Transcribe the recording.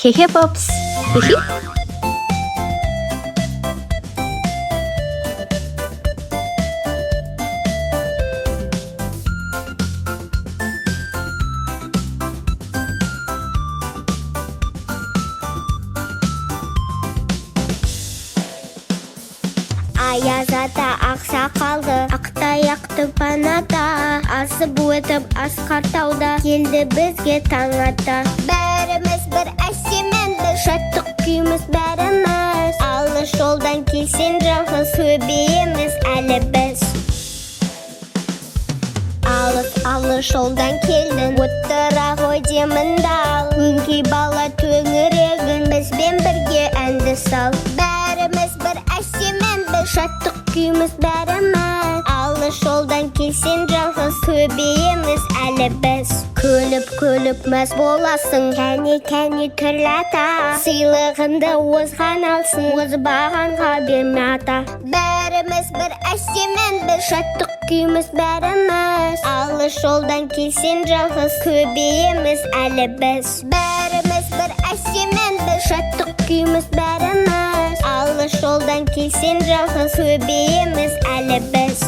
Хе-хе, попс. Хи-хи. Аяз ата ақсақалды ақтаяқты паната, асып өтіп асқар тауда келді бізге таң ата. Бәріміз бір әсеменді шаттық күйіміз бәріміз, алыс жолдан келсең жалғыз көбейеміз әлі біз. Алыс жолдан келдің, отыра ғой демін дал, өңкей бала төңірегін бізбен бірге әнді сал. Бәріміз бір әсеменді шаттық күйіміз бәріміз, алыс жолдан келсең жалғыз көбейеміз әлі біз. Күліп мәз боласың, кәне түрлі ата, сыйлығынды озған алсын, озбағанға берме ата. Бәріміз бір әсеменді шаттық күйіміз бәріміз, алыс жолдан келсең жалғыз көбейеміз әлі біз. Бәріміз бір әсеменді шаттық күйіміз бәріміз, алыс жолдан келсең жалғыз көбейеміз әлі біз.